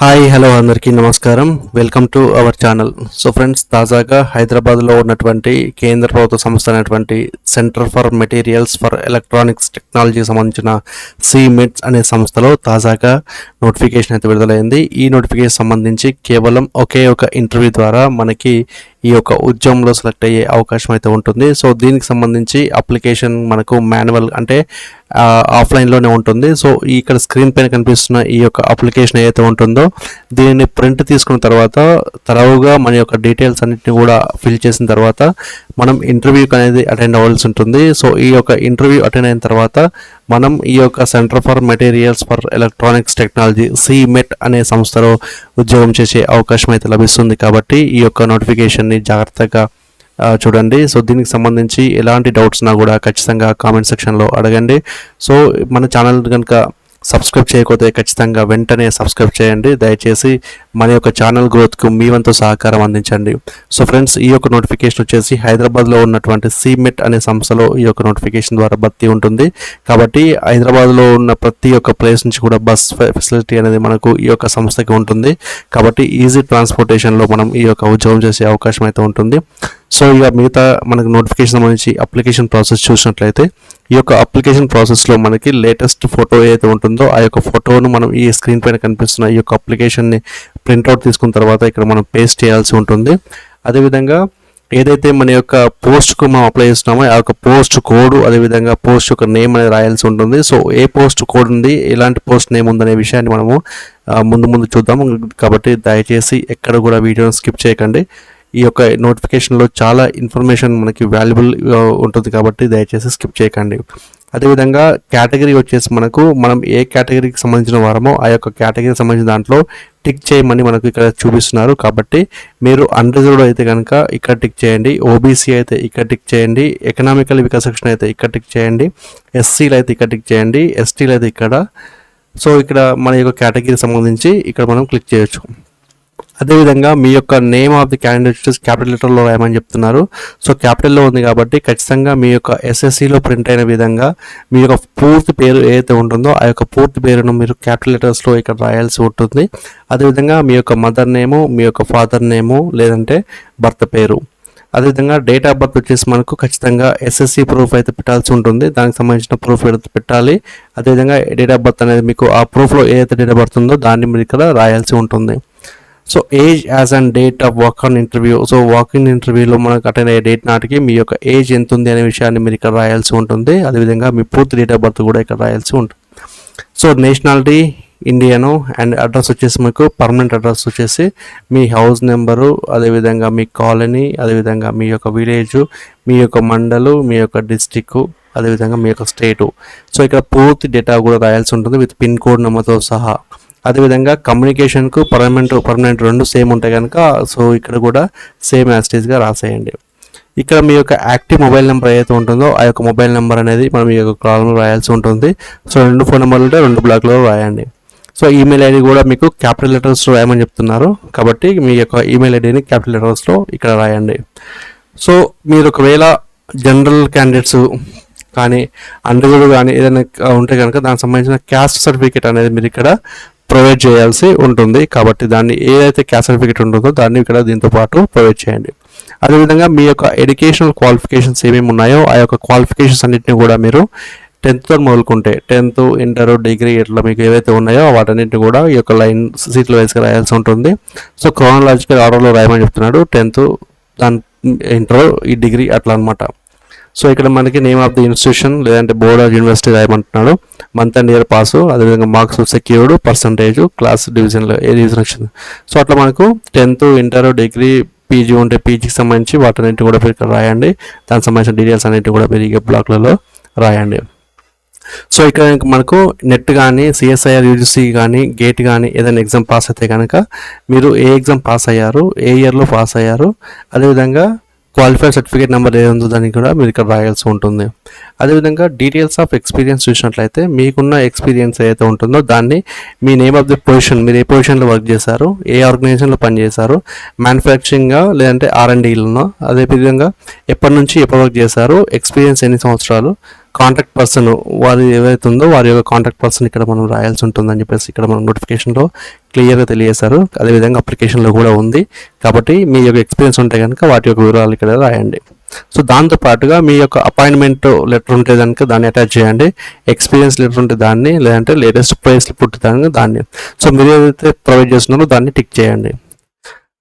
Hi hello అందరికీ నమస్కారం. Welcome to our channel. So friends, తాజాగా హైదరాబాద్లో ఉన్నటువంటి కేంద్ర ప్రభుత్వ సంస్థ అయినటువంటి centre for materials for electronics టెక్నాలజీకి సంబంధించిన సిమెట్స్ అనే సంస్థలో తాజాగా నోటిఫికేషన్ అయితే విడుదలైంది. ఈ నోటిఫికేషన్ సంబంధించి కేవలం ఒకే ఒక ఇంటర్వ్యూ ద్వారా మనకి ఈ యొక్క ఉద్యమంలో సెలెక్ట్ అయ్యే అవకాశం అయితే ఉంటుంది. సో దీనికి సంబంధించి అప్లికేషన్ మనకు మాన్యువల్ అంటే ఆఫ్లైన్లోనే ఉంటుంది. సో ఇక్కడ స్క్రీన్ పైన కనిపిస్తున్న ఈ యొక్క అప్లికేషన్ ఏదైతే ఉంటుందో దీనిని ప్రింట్ తీసుకున్న తర్వాత తరవుగా మన యొక్క డీటెయిల్స్ అన్నిటిని కూడా ఫిల్ చేసిన తర్వాత మనం ఇంటర్వ్యూకి అనేది అటెండ్ అవ్వాల్సి ఉంటుంది. సో ఈ యొక్క ఇంటర్వ్యూ అటెండ్ అయిన తర్వాత మనం ఈ యొక్క centre for materials for electronics technology CMET అనే సంస్థలో ఉద్యోగం చేసే అవకాశం అయితే లభిస్తుంది. కాబట్టి ఈ యొక్క నోటిఫికేషన్ని జాగ్రత్తగా చూడండి. సో దీనికి సంబంధించి ఎలాంటి డౌట్స్నా కూడా ఖచ్చితంగా కామెంట్ సెక్షన్లో అడగండి. సో మన ఛానల్ కనుక సబ్స్క్రైబ్ చేయకపోతే ఖచ్చితంగా వెంటనే సబ్స్క్రైబ్ చేయండి. దయచేసి మన యొక్క ఛానల్ గ్రోత్కు మీ వంతు సహకారం అందించండి. సో ఫ్రెండ్స్, ఈ యొక్క నోటిఫికేషన్ వచ్చేసి హైదరాబాద్లో ఉన్నటువంటి సిమెట్ అనే సంస్థలో ఈ యొక్క నోటిఫికేషన్ ద్వారా భర్తీ ఉంటుంది. కాబట్టి హైదరాబాద్లో ఉన్న ప్రతి ఒక్క ప్లేస్ నుంచి కూడా బస్ ఫెసిలిటీ అనేది మనకు ఈ యొక్క సంస్థకి ఉంటుంది. కాబట్టి ఈజీ ట్రాన్స్పోర్టేషన్లో మనం ఈ యొక్క ఉద్యోగం చేసే అవకాశం అయితే ఉంటుంది. సో ఇక మిగతా మనకు నోటిఫికేషన్ సంబంధించి అప్లికేషన్ ప్రాసెస్ చూసినట్లయితే ఈ యొక్క అప్లికేషన్ ప్రాసెస్లో మనకి లేటెస్ట్ ఫోటో ఏదైతే ఉంటుందో ఆ యొక్క ఫోటోను మనం ఈ స్క్రీన్ పైన కనిపిస్తున్న ఈ యొక్క అప్లికేషన్ని ప్రింట్అవుట్ తీసుకున్న తర్వాత ఇక్కడ మనం పేస్ట్ చేయాల్సి ఉంటుంది. అదేవిధంగా ఏదైతే మన యొక్క పోస్ట్కు మనం అప్లై చేస్తున్నామో ఆ యొక్క పోస్ట్ కోడ్, అదేవిధంగా పోస్ట్ యొక్క నేమ్ అనేది రాయాల్సి ఉంటుంది. సో ఏ పోస్ట్ కోడ్ ఉంది, ఎలాంటి పోస్ట్ నేమ్ ఉందనే విషయాన్ని మనము ముందు చూద్దాము. కాబట్టి దయచేసి ఎక్కడ కూడా వీడియోని స్కిప్ చేయకండి. ఈ యొక్క నోటిఫికేషన్లో చాలా ఇన్ఫర్మేషన్ మనకి వాల్యుబుల్ ఉంటుంది కాబట్టి దయచేసి స్కిప్ చేయకండి. అదేవిధంగా కేటగిరీ వచ్చేసి మనం ఏ కేటగిరీకి సంబంధించిన వారమో ఆ యొక్క కేటగిరీకి సంబంధించిన దాంట్లో టిక్ చేయమని మనకు ఇక్కడ చూపిస్తున్నారు. కాబట్టి మీరు అన్రిజర్వ్డ్ అయితే కనుక ఇక్కడ టిక్ చేయండి, ఓబీసీ అయితే ఇక్కడ టిక్ చేయండి, ఎకనామికల్ వీకర్ సెక్షన్ అయితే ఇక్కడ టిక్ చేయండి, ఎస్సీలు అయితే ఇక్కడ టిక్ చేయండి, ఎస్టీలు అయితే ఇక్కడ. సో ఇక్కడ మన యొక్క కేటగిరీకి సంబంధించి ఇక్కడ మనం క్లిక్ చేయొచ్చు. అదేవిధంగా మీ యొక్క నేమ్ ఆఫ్ ది క్యాండిడేట్ వచ్చేసి క్యాపిటల్ లెటర్లో రాయమని చెప్తున్నారు. సో క్యాపిటల్లో ఉంది కాబట్టి ఖచ్చితంగా మీ యొక్క ఎస్ఎస్సిలో ప్రింట్ అయిన విధంగా మీ యొక్క పూర్తి పేరు ఏదైతే ఉంటుందో ఆ యొక్క పూర్తి పేరును మీరు క్యాపిటల్ లెటర్స్లో ఇక్కడ రాయాల్సి ఉంటుంది. అదేవిధంగా మీ యొక్క మదర్ నేము, మీ యొక్క ఫాదర్ నేము, లేదంటే భర్త పేరు. అదేవిధంగా డేట్ ఆఫ్ బర్త్ వచ్చేసి మనకు ఖచ్చితంగా ఎస్ఎస్సి ప్రూఫ్ అయితే పెట్టాల్సి ఉంటుంది. దానికి సంబంధించిన ప్రూఫ్ పెట్టాలి. అదేవిధంగా డేట్ ఆఫ్ బర్త్ అనేది మీకు ఆ ప్రూఫ్లో ఏదైతే డేట్ ఆఫ్ బర్త్ ఉందో దాన్ని మీరు ఇక్కడ రాయాల్సి ఉంటుంది. So age as and date of walk on interview. So walking ఇంటర్వ్యూలో మనకు అటెండ్ అయ్యే డేట్ నాటికి మీ యొక్క ఏజ్ ఎంత ఉంది అనే విషయాన్ని మీరు ఇక్కడ రాయాల్సి ఉంటుంది. అదేవిధంగా మీ పూర్తి డేట్ ఆఫ్ బర్త్ కూడా ఇక్కడ రాయాల్సి ఉంటుంది. So nationality Indian and address వచ్చేసి మీకు పర్మనెంట్ అడ్రస్ వచ్చేసి మీ హౌస్ నెంబరు, అదేవిధంగా మీ కాలనీ, అదేవిధంగా మీ యొక్క విలేజు, మీ యొక్క మండలు, మీ యొక్క డిస్టిక్, అదేవిధంగా మీ యొక్క స్టేటు. సో ఇక్కడ పూర్తి డేటా కూడా రాయాల్సి ఉంటుంది విత్ పిన్ కోడ్ నెంబర్తో సహా. అదేవిధంగా కమ్యూనికేషన్కు పర్మనెంట్ రెండు సేమ్ ఉంటాయి కనుక సో ఇక్కడ కూడా సేమ్ యాస్టేజ్గా రాసేయండి. ఇక్కడ మీ యొక్క యాక్టివ్ మొబైల్ నెంబర్ ఏదైతే ఉంటుందో ఆ యొక్క మొబైల్ నెంబర్ అనేది మనం ఈ యొక్క కాలంలో రాయాల్సి ఉంటుంది. సో 2 ఫోన్ నెంబర్లు ఉంటే 2 బ్లాక్లో రాయండి. సో ఈమెయిల్ ఐడి కూడా మీకు క్యాపిటల్ లెటర్స్లో రాయమని చెప్తున్నారు కాబట్టి మీ యొక్క ఈమెయిల్ ఐడిని క్యాపిటల్ లెటర్స్లో ఇక్కడ రాయండి. సో మీరు ఒకవేళ జనరల్ క్యాండిడేట్స్ కానీ అండర్గ్రేడ్ కానీ ఏదైనా ఉంటే కనుక దానికి సంబంధించిన క్యాస్ట్ సర్టిఫికేట్ అనేది మీరు ఇక్కడ ప్రొవైడ్ చేయాల్సి ఉంటుంది. కాబట్టి దాన్ని ఏదైతే క్యాస్ట్ సర్టిఫికేట్ ఉంటుందో దాన్ని ఇక్కడ దీంతో పాటు ప్రొవైడ్ చేయండి. అదేవిధంగా మీ యొక్క ఎడ్యుకేషనల్ క్వాలిఫికేషన్స్ ఏమేమి ఉన్నాయో ఆ యొక్క క్వాలిఫికేషన్స్ అన్నింటినీ కూడా మీరు 10th మొదలుకుంటే 10th, ఇంటర్, డిగ్రీ ఇట్లా మీకు ఏవైతే ఉన్నాయో వాటన్నింటిని కూడా ఈ యొక్క లైన్ సీట్లో వేసుకు రాయాల్సి ఉంటుంది. సో క్రోనాలజికల్ ఆర్డర్లో రాయమని చెప్తున్నాడు. 10th, దాని ఇంటర్, ఈ డిగ్రీ అట్లా అనమాట. సో ఇక్కడ మనకి నేమ్ ఆఫ్ ది ఇన్స్టిట్యూషన్ లేదంటే బోర్డ్ ఆఫ్ యూనివర్సిటీ రాయమంటున్నాడు. మంత్ అండ్ ఇయర్ పాసు, అదేవిధంగా మార్క్స్ సెక్యూర్డ్, పర్సంటేజ్, క్లాస్ డివిజన్లో ఏ డివిజన్ వచ్చింది. సో అట్లా మనకు 10th, ఇంటర్, డిగ్రీ, పీజీ ఉంటే పీజీకి సంబంధించి వాటన్నింటి కూడా మీరు ఇక్కడ రాయండి. దానికి సంబంధించిన డీటెయిల్స్ అన్నింటి కూడా మీరు ఈ బ్లాక్లలో రాయండి. సో ఇక్కడ మనకు నెట్ కానీ, సిఎస్ఐఆర్, యూజీసీ కానీ, గేట్ కానీ ఏదైనా ఎగ్జామ్ పాస్ అయితే కనుక మీరు ఏ ఎగ్జామ్ పాస్ అయ్యారు, ఏ ఇయర్లో పాస్ అయ్యారు, అదేవిధంగా క్వాలిఫైడ్ సర్టిఫికేట్ నెంబర్ ఏది ఉందో దాన్ని కూడా మీరు ఇక్కడ రాయాల్సి ఉంటుంది. అదేవిధంగా డీటెయిల్స్ ఆఫ్ ఎక్స్పీరియన్స్ చూసినట్లయితే మీకున్న ఎక్స్పీరియన్స్ ఏదైతే ఉంటుందో దాన్ని మీ నేమ్ ఆఫ్ ది పొజిషన్, మీరు ఏ పొజిషన్లో వర్క్ చేశారు, ఏ ఆర్గనైజేషన్లో పనిచేశారు, మ్యానుఫ్యాక్చరింగ్గా లేదంటే R&Dలోనో, అదేవిధంగా ఎప్పటి నుంచి ఎప్పటి వర్క్ చేశారు, ఎక్స్పీరియన్స్ ఎన్ని సంవత్సరాలు, కాంటాక్ట్ పర్సన్ వారి ఏవైతే ఉందో వారి యొక్క కాంటాక్ట్ పర్సన్ ఇక్కడ మనం రాయాల్సి ఉంటుందని చెప్పేసి ఇక్కడ మనం నోటిఫికేషన్లో క్లియర్గా తెలియజేశారు. అదేవిధంగా అప్లికేషన్లో కూడా ఉంది. కాబట్టి మీ యొక్క ఎక్స్పీరియన్స్ ఉంటే కనుక వాటి యొక్క వివరాలు ఇక్కడ రాయండి. సో దాంతో పాటుగా మీ యొక్క అపాయింట్మెంట్ లెటర్ ఉంటే కనుక దాన్ని అటాచ్ చేయండి. ఎక్స్పీరియన్స్ లెటర్ ఉంటే దాన్ని, లేదంటే లేటెస్ట్ పే స్లిప్ ఉంటే దాన్ని. సో మీరు ఏదైతే ప్రొవైడ్ చేస్తున్నారో దాన్ని టిక్ చేయండి.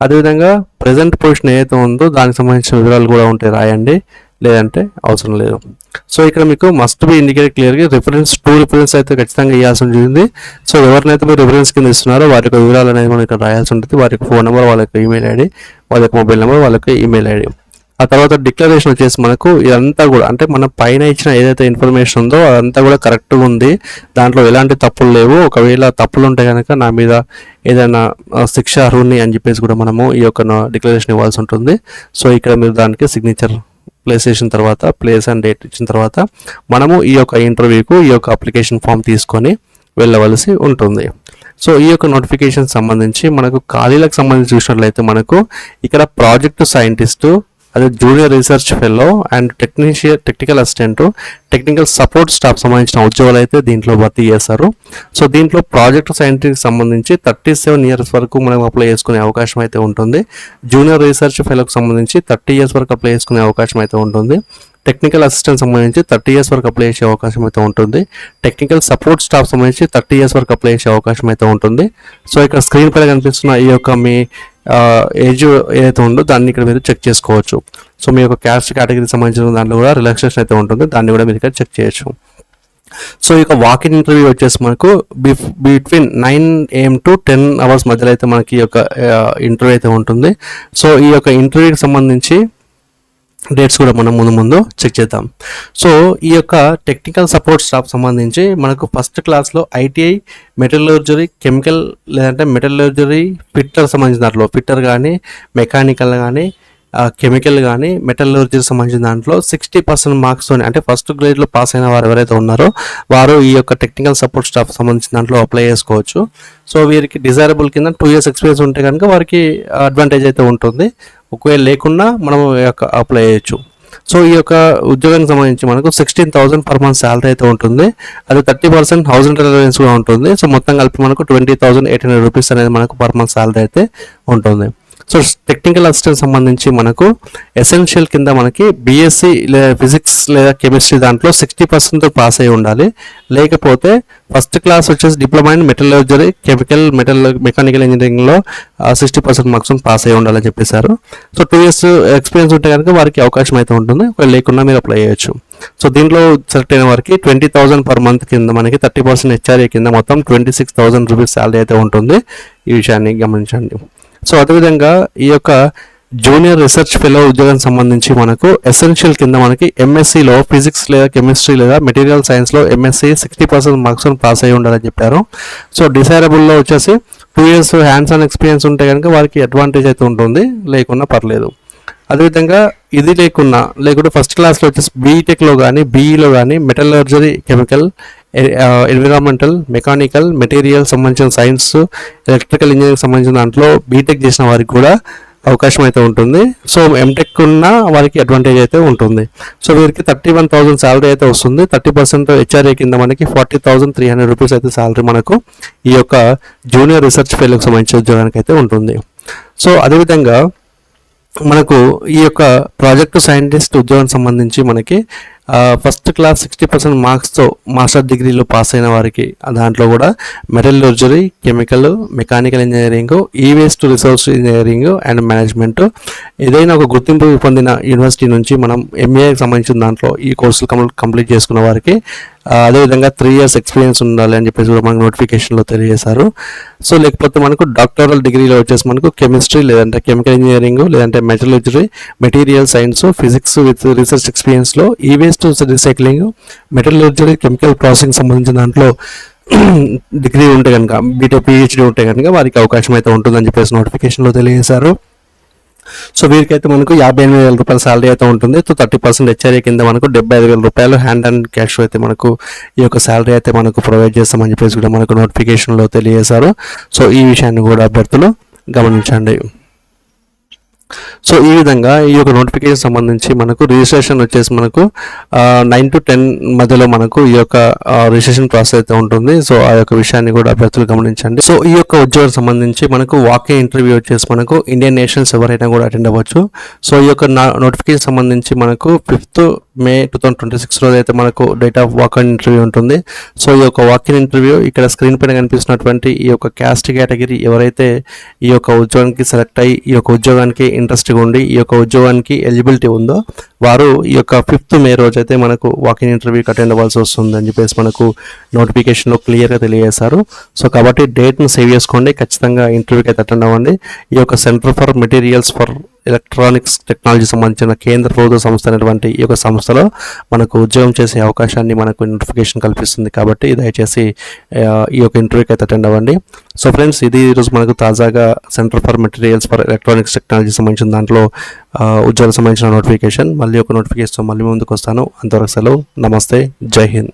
అదేవిధంగా ప్రజెంట్ పొజిషన్ ఏదైతే ఉందో దానికి సంబంధించిన వివరాలు కూడా ఉంటే రాయండి, లేదంటే అవసరం లేదు. సో ఇక్కడ మీకు మస్ట్ బి ఇండికేట్ క్లియర్గా రిఫరెన్స్ అయితే ఖచ్చితంగా ఇవ్వాల్సి ఉంటుంది. సో ఎవరినైతే మీరు రిఫరెన్స్ కింద ఇస్తున్నారో వారి యొక్క వివరాలు అనేది మనం ఇక్కడ రాయాల్సి ఉంటుంది. వారి యొక్క ఫోన్ నెంబర్, వాళ్ళ యొక్క ఈమెయిల్ ఐడి, వాళ్ళ యొక్క మొబైల్ నెంబర్, వాళ్ళ యొక్క ఈమెయిల్ ఐడి. ఆ తర్వాత డిక్లరేషన్ వచ్చేసి మనకు ఇదంతా కూడా అంటే మన పైన ఇచ్చిన ఏదైతే ఇన్ఫర్మేషన్ ఉందో అదంతా కూడా కరెక్ట్గా ఉంది, దాంట్లో ఎలాంటి తప్పులు లేవు. ఒకవేళ తప్పులు ఉంటే కనుక నా మీద ఏదైనా శిక్ష అర్హుని అని చెప్పేసి కూడా మనము ఈ యొక్క డిక్లరేషన్ ఇవ్వాల్సి ఉంటుంది. సో ఇక్కడ మీరు దానికి సిగ్నేచర్ ప్లేస్ చేసిన తర్వాత, ప్లేస్ అండ్ డేట్ ఇచ్చిన తర్వాత మనము ఈ యొక్క ఇంటర్వ్యూకు ఈ యొక్క అప్లికేషన్ ఫామ్ తీసుకొని వెళ్ళవలసి ఉంటుంది. సో ఈ యొక్క నోటిఫికేషన్ సంబంధించి మనకు ఖాళీలకు సంబంధించి చూసినట్లయితే మనకు ఇక్కడ ప్రాజెక్ట్ సైంటిస్టు, అదే junior research fellow and technical assistant, technical support staff సంబంధించిన ఉద్యోగాలు అయితే దీంట్లో భర్తీ చేస్తారు. సో దీంట్లో ప్రాజెక్ట్ సైంటిస్ట్ సంబంధించి 37 years వరకు మనం అప్లై చేసుకునే అవకాశం అయితే ఉంటుంది. జూనియర్ రీసెర్చ్ ఫెలోకి సంబంధించి 30 years వరకు అప్లై చేసుకునే అవకాశం అయితే ఉంటుంది. టెక్నికల్ అసిస్టెంట్ సంబంధించి 30 years వరకు అప్లై చేసే అవకాశం అయితే ఉంటుంది. టెక్నికల్ సపోర్ట్ స్టాఫ్ సంబంధించి 30 years వరకు అప్లై చేసే అవకాశం అయితే ఉంటుంది. సో ఇక్కడ స్క్రీన్ పైన కనిపిస్తున్న ఈ యొక్క మీ ఏజ్ ఏదైతే ఉందో దాన్ని ఇక్కడ మీరు చెక్ చేసుకోవచ్చు. సో మీ యొక్క క్యాస్ట్ కేటగిరీకి సంబంధించిన దాంట్లో కూడా రిలాక్సేషన్ అయితే ఉంటుంది, దాన్ని కూడా మీరు ఇక్కడ చెక్ చేయొచ్చు. సో ఈ యొక్క వాకిన్ ఇంటర్వ్యూ వచ్చేసి మనకు బిట్వీన్ 9 AM to 10 hours మధ్యలో అయితే మనకి ఈ యొక్క ఇంటర్వ్యూ అయితే ఉంటుంది. సో ఈ యొక్క ఇంటర్వ్యూకి సంబంధించి డేట్స్ కూడా మనం ముందు చెక్ చేద్దాం. సో ఈ యొక్క టెక్నికల్ సపోర్ట్ స్టాఫ్ సంబంధించి మనకు ఫస్ట్ క్లాస్లో ఐటీఐ, మెటలర్జరీ, కెమికల్ లేదంటే మెటలర్జరీ ఫిట్టర్ సంబంధించిన దాంట్లో ఫిట్టర్ కానీ, మెకానికల్ కానీ, కెమికల్ కానీ, మెటలర్జరీ సంబంధించిన దాంట్లో 60% మార్క్స్తో అంటే ఫస్ట్ గ్రేడ్లో పాస్ అయిన వారు ఎవరైతే ఉన్నారో వారు ఈ యొక్క టెక్నికల్ సపోర్ట్ స్టాఫ్ సంబంధించిన దాంట్లో అప్లై చేసుకోవచ్చు. సో వీరికి డిజైరబుల్ కింద 2 years ఎక్స్పీరియన్స్ ఉంటే కనుక వారికి అడ్వాంటేజ్ అయితే ఉంటుంది. ఒకవేళ లేకున్నా మనం అప్లై చేయొచ్చు. సో ఈ యొక్క ఉద్యోగానికి సంబంధించి మనకు 16,000 per month శాలరీ అయితే ఉంటుంది. అది 30% హౌస్ రెంటల్ అలవెన్స్ కూడా ఉంటుంది. సో మొత్తం కలిపి మనకు 20,800 rupees అనేది మనకు పర్ మంత్ శాలరీ అయితే ఉంటుంది. సో టెక్నికల్ అసిస్టెంట్ సంబంధించి మనకు ఎసెన్షియల్ కింద మనకి బీఎస్సీ లేదా ఫిజిక్స్ లేదా కెమిస్ట్రీ దాంట్లో 60% పాస్ అయి ఉండాలి. లేకపోతే ఫస్ట్ క్లాస్ వచ్చేసి డిప్లొమా ఇన్ మెటలర్జరీ, మెకానికల్ ఇంజనీరింగ్లో 60% మార్క్స్ పాస్ అయి ఉండాలని చెప్పేశారు. సో 2 years ఎక్స్పీరియన్స్ ఉంటే కనుక వారికి అవకాశం అయితే ఉంటుంది. లేకున్నా మీరు అప్లై చేయొచ్చు. సో దీంట్లో సెలెక్ట్ అయిన వారికి 20,000 per month కింద మనకి 30% హెచ్ఆర్ఏ కింద మొత్తం 26,000 rupees శాలరీ అయితే ఉంటుంది. ఈ విషయాన్ని గమనించండి. సో అదేవిధంగా ఈ యొక్క జూనియర్ రీసెర్చ్ ఫెలో ఉద్యోగం సంబంధించి మనకు ఎసెన్షియల్ కింద మనకి ఎంఎస్సీలో ఫిజిక్స్ లేదా కెమిస్ట్రీ లేదా మెటీరియల్ సైన్స్లో ఎంఎస్సీ 60% మార్క్స్ పాస్ అయి ఉండాలని చెప్పారు. సో డిసైరబుల్లో వచ్చేసి 2 years హ్యాండ్స్ ఆన్ ఎక్స్పీరియన్స్ ఉంటే కనుక వారికి అడ్వాంటేజ్ అయితే ఉంటుంది, లేకున్నా పర్లేదు. అదేవిధంగా ఇది లేకుంటే ఫస్ట్ క్లాస్లో వచ్చేసి బీటెక్లో కానీ, బీఈలో కానీ మెటలర్జరీ, కెమికల్, ఎన్విరాన్మెంటల్, మెకానికల్, మెటీరియల్ సంబంధించిన సైన్స్, ఎలక్ట్రికల్ ఇంజనీరింగ్ సంబంధించిన దాంట్లో బీటెక్ చేసిన వారికి కూడా అవకాశం అయితే ఉంటుంది. సో ఎంటెక్ ఉన్న వారికి అడ్వాంటేజ్ అయితే ఉంటుంది. సో వీరికి 31,000 శాలరీ అయితే వస్తుంది. 30% హెచ్ఆర్ఏ కింద మనకి 40,300 rupees అయితే శాలరీ మనకు ఈ యొక్క జూనియర్ రీసెర్చ్ ఫెలోకి సంబంధించిన ఉద్యోగానికి అయితే ఉంటుంది. సో అదేవిధంగా మనకు ఈ యొక్క ప్రాజెక్ట్ సైంటిస్ట్ ఉద్యోగం సంబంధించి మనకి ఫస్ట్ క్లాస్ 60% మార్క్స్తో మాస్టర్ డిగ్రీలో పాస్ అయిన వారికి దాంట్లో కూడా metallurgy, chemical, mechanical engineering, waste resource engineering and management ఏదైనా ఒక గుర్తింపు పొందిన యూనివర్సిటీ నుంచి మనం ఎంఏకి సంబంధించిన దాంట్లో ఈ కోర్సులు కంప్లీట్ చేసుకున్న వారికి అదేవిధంగా 3 years ఎక్స్పీరియన్స్ ఉండాలి అని చెప్పేసి కూడా మనకు నోటిఫికేషన్లో తెలియజేశారు. సో లేకపోతే మనకు డాక్టరల్ డిగ్రీలో వచ్చేసి మనకు కెమిస్ట్రీ లేదంటే కెమికల్ ఇంజనీరింగ్ లేదంటే metallurgy, material science, physics with research ఎక్స్పీరియన్స్లో waste recycling, metallurgy, chemical processing సంబంధించిన దాంట్లో డిగ్రీ ఉంటే కనుక బీటెక్ పిహెచ్డీ ఉంటే కనుక వారికి అవకాశం అయితే ఉంటుందని చెప్పేసి నోటిఫికేషన్లో తెలియజేశారు. సో వీరికైతే మనకు 58,000 రూపాయల శాలరీ అయితే ఉంటుంది. 30% హెచ్ఆర్ఏ కింద మనకు 75,000 రూపాయలు హ్యాండ్ అండ్ క్యాష్ అయితే మనకు ఈ యొక్క శాలరీ అయితే మనకు ప్రొవైడ్ చేస్తామని చెప్పేసి కూడా మనకు నోటిఫికేషన్లో తెలియజేశారు. సో ఈ విషయాన్ని కూడా అభ్యర్థులు గమనించండి. సో ఈ విధంగా ఈ యొక్క నోటిఫికేషన్ సంబంధించి మనకు రిజిస్ట్రేషన్ వచ్చేసి మనకు 9 to 10 మధ్యలో మనకు ఈ యొక్క రిజిస్ట్రేషన్ ప్రాసెస్ అయితే ఉంటుంది. సో ఆ యొక్క విషయాన్ని కూడా అభ్యర్థులు గమనించండి. సో ఈ యొక్క ఉద్యోగం సంబంధించి మనకు వాక్-ఇన్ ఇంటర్వ్యూ వచ్చేసి మనకు ఇండియన్ నేషనల్స్ ఎవరైనా కూడా అటెండ్ అవ్వచ్చు. సో ఈ యొక్క నోటిఫికేషన్ సంబంధించి మనకు 5th May 2026 రోజు అయితే మనకు డేట్ ఆఫ్ వాక్-ఇన్ ఇంటర్వ్యూ ఉంటుంది. సో ఈ యొక్క వాక్-ఇన్ ఇంటర్వ్యూ ఇక్కడ స్క్రీన్ పైన కనిపిస్తున్నటువంటి ఈ యొక్క క్యాస్ట్ కేటగిరీ ఎవరైతే ఈ యొక్క ఉద్యోగానికి సెలెక్ట్ అయ్యి ఈ యొక్క ఉద్యోగానికి ఇంట్రెస్ట్గా ఉండి ఈ యొక్క ఉద్యోగానికి ఎలిజిబిలిటీ ఉందో వారు ఈ యొక్క 5th May రోజు అయితే మనకు వాక్-ఇన్ ఇంటర్వ్యూకి అటెండ్ అవ్వాల్సి వస్తుంది అని చెప్పేసి మనకు నోటిఫికేషన్లో క్లియర్గా తెలియజేశారు. సో కాబట్టి డేట్ను సేవ్ చేసుకోండి, ఖచ్చితంగా ఇంటర్వ్యూకి అయితే అటెండ్ అవ్వండి. ఈ యొక్క centre for materials for electronics technology సంబంధించిన కేంద్ర ప్రభుత్వ సంస్థ అయినటువంటి ఈ యొక్క సంస్థలో మనకు ఉద్యోగం చేసే అవకాశాన్ని మనకు నోటిఫికేషన్ కల్పిస్తుంది. కాబట్టి దయచేసి ఈ యొక్క ఇంటర్వ్యూకి అయితే అటెండ్ అవ్వండి. సో ఫ్రెండ్స్, ఇది ఈరోజు మనకు తాజాగా centre for materials for electronics technology సంబంధించిన దాంట్లో ఉద్యోగాలకు సంబంధించిన నోటిఫికేషన్. మళ్ళీ ఒక నోటిఫికేషన్ మళ్ళీ ముందుకు వస్తాను. అంతవరకు సెలవు. నమస్తే, జై హింద్.